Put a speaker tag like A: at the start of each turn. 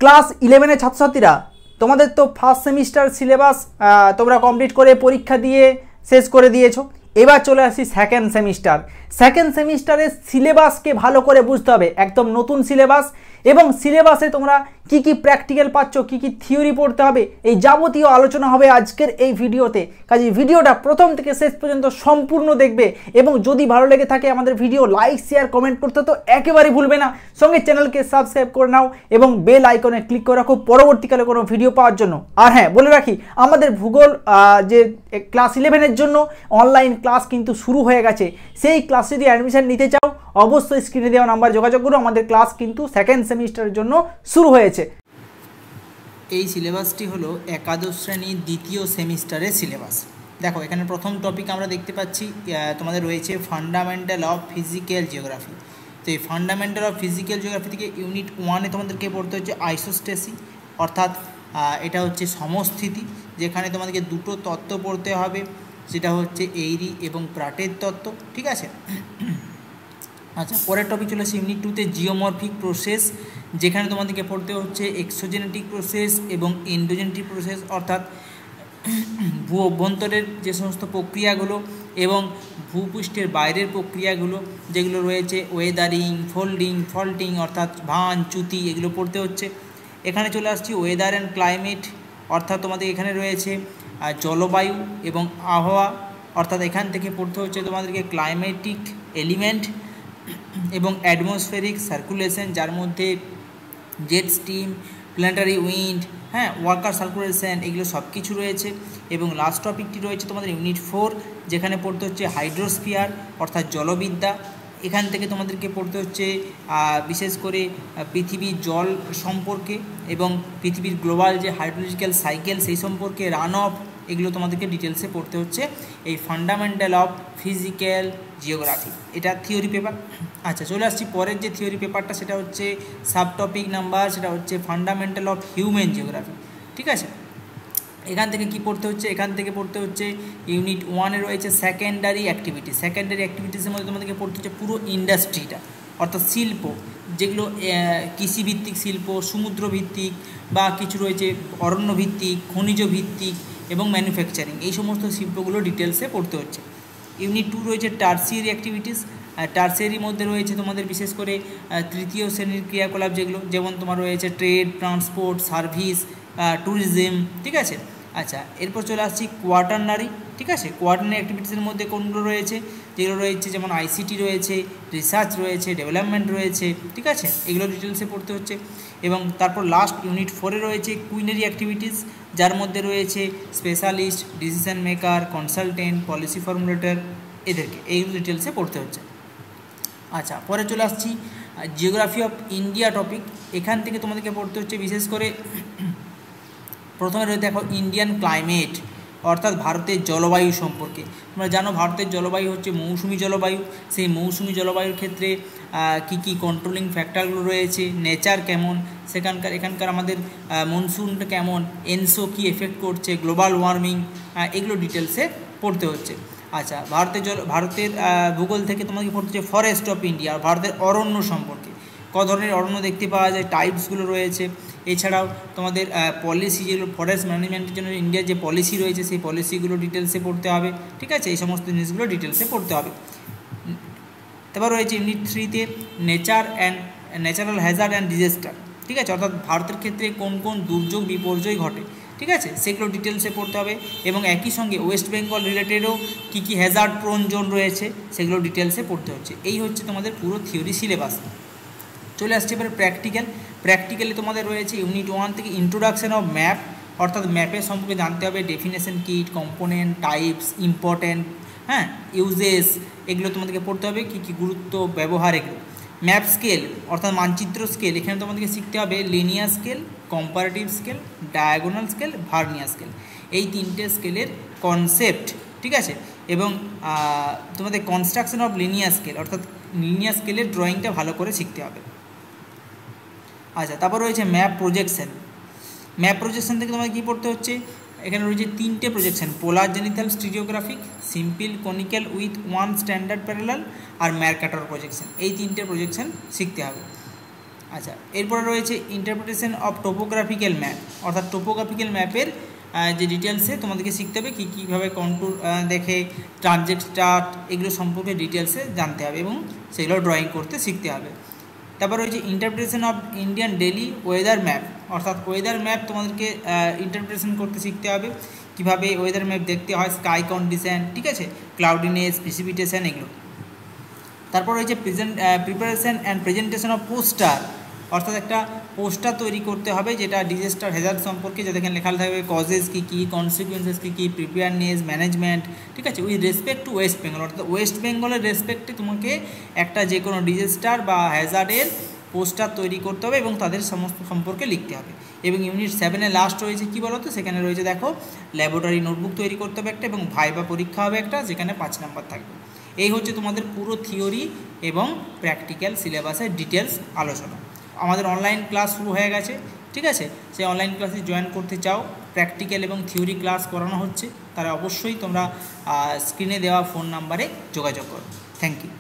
A: Class 11-এর ছাত্রছাত্রীরা তোমাদের তো ফার্স্ট সেমিস্টার সিলেবাস তোমরা কমপ্লিট করে পরীক্ষা দিয়ে শেষ করে দিয়েছো। এবার চলে আসি সেকেন্ড সেমিস্টারের সিলেবাসকে ভালো করে বুঝতে হবে, একদম নতুন সিলেবাস। এবং সিলেবাসে তোমরা কি কি প্র্যাকটিক্যাল পাচ্ছ, কি কি থিওরি পড়তে হবে, এই যাবতীয় আলোচনা হবে আজকের এই ভিডিওতে। কাজে ভিডিওটা প্রথম থেকে শেষ পর্যন্ত সম্পূর্ণ দেখবে এবং যদি ভালো লেগে থাকে আমাদের ভিডিও লাইক শেয়ার কমেন্ট করতে তো একেবারেই ভুলবে না। সঙ্গে চ্যানেলকে সাবস্ক্রাইব করে নাও এবং বেল আইকনে ক্লিক করে রাখো পরবর্তীকালে কোনো ভিডিও পাওয়ার জন্য। আর হ্যাঁ, বলে রাখি আমাদের ভূগোল যে ক্লাস 11-এর জন্য অনলাইন ক্লাস কিন্তু শুরু হয়ে গেছে। সেই ক্লাস যদি অ্যাডমিশন নিতে চাও অবশ্যই স্ক্রিনে দেওয়া নাম্বার যোগাযোগ করো। আমাদের ক্লাস কিন্তু সেকেন্ড সেমিস্টারের জন্য শুরু হয়েছে।
B: এই সিলেবাসটি হলো একাদশ শ্রেণীর দ্বিতীয় সেমিস্টারের সিলেবাস। দেখো এখানে প্রথম টপিক আমরা দেখতে পাচ্ছি তোমাদের রয়েছে ফান্ডামেন্টাল অফ ফিজিক্যাল জিওগ্রাফি। তো এই ফান্ডামেন্টাল অফ ফিজিক্যাল জিওগ্রাফি থেকে ইউনিট 1-এ তোমাদেরকে পড়তে হচ্ছে আইসোস্টেসি, অর্থাৎ এটা হচ্ছে সমস্থিতি, যেখানে তোমাদেরকে দুটো তত্ত্ব পড়তে হবে, সেটা হচ্ছে এইরি এবং প্রাটের তত্ত্ব। ঠিক আছে। আচ্ছা, পরের টপিক চলে আসছে ইউনিট 2-তে জিওমরফিক প্রসেস, যেখানে তোমাদেরকে পড়তে হচ্ছে এক্সোজেনেটিক প্রসেস এবং এন্ডোজেনেটিক প্রসেস, অর্থাৎ ভূ অভ্যন্তরের যে সমস্ত প্রক্রিয়াগুলো এবং ভূপৃষ্ঠের বাইরের প্রক্রিয়াগুলো যেগুলো রয়েছে, ওয়েদারিং, ফোল্ডিং, ফল্টিং, অর্থাৎ ভাঁজ, চ্যুতি, এগুলো পড়তে হচ্ছে। এখানে চলে আসছি ওয়েদার অ্যান্ড ক্লাইমেট, অর্থাৎ তোমাদের এখানে রয়েছে জলবায়ু এবং আবহাওয়া, অর্থাৎ এখান থেকে পড়তে হচ্ছে তোমাদেরকে ক্লাইমেটিক এলিমেন্ট এবং অ্যাটমসফেরিক সার্কুলেশন, যার মধ্যে জেট স্টিম, প্ল্যানেটারি উইন্ড, হ্যাঁ, ওয়াকার সার্কুলেশন, এগুলো সব কিছু রয়েছে। এবং লাস্ট টপিকটি রয়েছে তোমাদের ইউনিট 4, যেখানে পড়তে হচ্ছে হাইড্রোস্ফিয়ার, অর্থাৎ জলবিদ্যা। এখান থেকে তোমাদেরকে পড়তে হচ্ছে বিশেষ করে পৃথিবীর জল সম্পর্কে এবং পৃথিবীর গ্লোবাল যে হাইড্রোলজিক্যাল সাইকেল সেই সম্পর্কে, রান অফ, এগুলো তোমাদেরকে ডিটেলসে পড়তে হচ্ছে এই ফান্ডামেন্টাল অফ ফিজিক্যাল জিওগ্রাফি। এটা থিওরি পেপার। আচ্ছা, চলে আসছি পরের যে থিওরি পেপারটা, সেটা হচ্ছে সাব টপিক নাম্বার, সেটা হচ্ছে ফান্ডামেন্টাল অফ হিউম্যান জিওগ্রাফি। ঠিক আছে। এখান থেকে কি পড়তে হচ্ছে, এখান থেকে পড়তে হচ্ছে ইউনিট 1-এ রয়েছে সেকেন্ডারি অ্যাক্টিভিটিস। সেকেন্ডারি অ্যাক্টিভিটিসের মধ্যে তোমাদেরকে পড়তে হচ্ছে পুরো ইন্ডাস্ট্রিটা, অর্থাৎ শিল্প, যেগুলো কৃষিভিত্তিক শিল্প, সমুদ্রভিত্তিক বা কিছু রয়েছে অরণ্যভিত্তিক, খনিজ ভিত্তিক এবং ম্যানুফ্যাকচারিং, এই সমস্ত শিল্পগুলো ডিটেলসে পড়তে হচ্ছে। ইউনিট 2 রয়েছে টার্সিয়ারি অ্যাক্টিভিটিস। টার্সিয়ারির মধ্যে রয়েছে তোমাদের বিশেষ করে তৃতীয় শ্রেণীর ক্রিয়াকলাপ, যেগুলো যেমন তোমার রয়েছে ট্রেড, ট্রান্সপোর্ট, সার্ভিস, ট্যুরিজম। ঠিক আছে। আচ্ছা, এরপর চলে আসছি কোয়াটারনারি। ঠিক আছে। কোয়াটারনারি অ্যাক্টিভিটিসের মধ্যে কোনগুলো রয়েছে, যেগুলো রয়েছে যেমন আইসিটি রয়েছে, রিসার্চ রয়েছে, ডেভেলপমেন্ট রয়েছে। ঠিক আছে, এগুলো ডিটেলসে পড়তে হচ্ছে। এবং তারপর লাস্ট ইউনিট 4-এ রয়েছে কুইনারি অ্যাক্টিভিটিস, যার মধ্যে রয়েছে specialist, decision maker, consultant, policy formulator, এদেরকে এইগুলো ডিটেলসে পড়তে হচ্ছে। আচ্ছা, পরে চলে আসছি জিওগ্রাফি অফ ইন্ডিয়া টপিক। এখান থেকে তোমাদেরকে পড়তে হচ্ছে বিশেষ করে প্রথমে রয়েছে দেখো ইন্ডিয়ান ক্লাইমেট, অর্থাৎ ভারতের জলবায়ু সম্পর্কে। তোমরা জানো ভারতের জলবায়ু হচ্ছে মৌসুমি জলবায়ু। সেই মৌসুমি জলবায়ুর ক্ষেত্রে কি কি কন্ট্রোলিং ফ্যাক্টরগুলো রয়েছে, নেচার কেমন এখানকার আমাদের মনসুনটা কেমন, এনসো কি এফেক্ট করছে, গ্লোবাল ওয়ার্মিং, এগুলো ডিটেলসে পড়তে হচ্ছে। আচ্ছা, ভারতের ভূগোল থেকে তোমাকে পড়তে হচ্ছে ফরেস্ট অফ ইন্ডিয়া, ভারতের অরণ্য সম্পর্কে, ক ধরনের অরণ্য দেখতে পাওয়া যায়, টাইপসগুলো রয়েছে। এছাড়াও তোমাদের পলিসি, যেগুলো ফরেস্ট ম্যানেজমেন্টের জন্য ইন্ডিয়ার যে পলিসি রয়েছে সেই পলিসিগুলো ডিটেলসে পড়তে হবে। ঠিক আছে, এই সমস্ত জিনিসগুলো ডিটেলসে পড়তে হবে। তারপর রয়েছে ইউনিট 3-তে nature and natural hazard and disaster. ঠিক আছে, অর্থাৎ ভারতের ক্ষেত্রে কোন কোন দুর্যোগ বিপর্যয় ঘটে, ঠিক আছে, সেগুলো ডিটেলসে পড়তে হবে। এবং একই সঙ্গে ওয়েস্ট বেঙ্গল রিলেটেডও কী কী হ্যাজার্ড প্রোন জোন রয়েছে সেগুলো ডিটেলসে পড়তে হচ্ছে। এই হচ্ছে তোমাদের পুরো থিওরি সিলেবাস। চলে আসছে এবারে প্র্যাকটিক্যালি তোমাদের রয়েছে ইউনিট 1 থেকে ইন্ট্রোডাকশন অফ ম্যাপ, অর্থাৎ ম্যাপের সম্পর্কে জানতে হবে, definition kit, component, types, important, হ্যাঁ, ইউজেস, এগুলো তোমাদেরকে পড়তে হবে, কী কী গুরুত্ব, ব্যবহার, এগুলো। ম্যাপ স্কেল অর্থাৎ মানচিত্র স্কেল, এখানে তোমাদেরকে শিখতে হবে linear scale, comparative scale, diagonal scale, vernier scale, এই তিনটে স্কেলের কনসেপ্ট। ঠিক আছে। এবং তোমাদের কনস্ট্রাকশন অফ লিনিয়ার স্কেল, অর্থাৎ লিনিয়ার স্কেলের ড্রয়িংটা ভালো করে শিখতে হবে। আচ্ছা, তারপর রয়েছে ম্যাপ প্রজেকশন। ম্যাপ প্রজেকশন থেকে তোমাদের কী পড়তে হচ্ছে, এখানে রয়েছে তিনটে projection, polar zenithal stereographic, simple conical with one standard parallel আর ম্যারক্যাটর প্রজেকশন, এই তিনটে প্রজেকশন শিখতে হবে। আচ্ছা, এরপরে রয়েছে ইন্টারপ্রিটেশন অফ টোপোগ্রাফিক্যাল ম্যাপ, অর্থাৎ টোপোগ্রাফিক্যাল ম্যাপের যে ডিটেলসে তোমাদেরকে শিখতে হবে কীভাবে কন্ট্যুর দেখে ট্রানজেক্ট চার্ট এগুলো সম্পর্কে ডিটেলসে জানতে হবে এবং সেগুলো ড্রয়িং করতে শিখতে হবে। তারপর রয়েছে interpretation of Indian daily weather map, অর্থাৎ ওয়েদার ম্যাপ তোমাদেরকে ইন্টারপ্রিটেশন করতে শিখতে হবে, কীভাবে ওয়েদার ম্যাপ দেখতে হয়, স্কাই কন্ডিশন, ঠিক আছে, ক্লাউডিনেস, প্রিসিপিটেশন এগুলো। তারপর রয়েছে preparation and presentation of poster, অর্থাৎ একটা পোস্টার তৈরি করতে হবে যেটা ডিজাস্টার হ্যাজার্ড সম্পর্কে, যাতে এখানে লেখা থাকবে কজেস কী কী, কনসিকুয়েন্সেস কী কী, প্রিপেয়ারনেস, ম্যানেজমেন্ট, ঠিক আছে, with respect to West Bengal, অর্থাৎ ওয়েস্ট বেঙ্গলের রেসপেক্টে তোমাকে একটা যে কোনো ডিজাস্টার বা হ্যাজার্ডের পোস্টার তৈরি করতে হবে এবং তাদের সমস্ত সম্পর্কে লিখতে হবে। এবং ইউনিট 7-এ লাস্ট রয়েছে কী বলো তো, সেখানে রয়েছে দেখো ল্যাবরেটরি নোটবুক তৈরি করতে হবে একটা এবং ভাইবা পরীক্ষা হবে একটা, যেখানে 5 নাম্বার থাকবে। এই হচ্ছে তোমাদের পুরো থিওরি এবং প্র্যাকটিক্যাল সিলেবাসের ডিটেলস আলোচনা। আমাদের অনলাইন ক্লাস শুরু হয়ে গেছে, ঠিক আছে, সেই অনলাইন ক্লাসে জয়েন করতে চাও, প্র্যাকটিক্যাল এবং থিওরি ক্লাস করানো হচ্ছে, তারা অবশ্যই তোমরা স্ক্রিনে দেওয়া ফোন নাম্বারে যোগাযোগ করো। Thank you.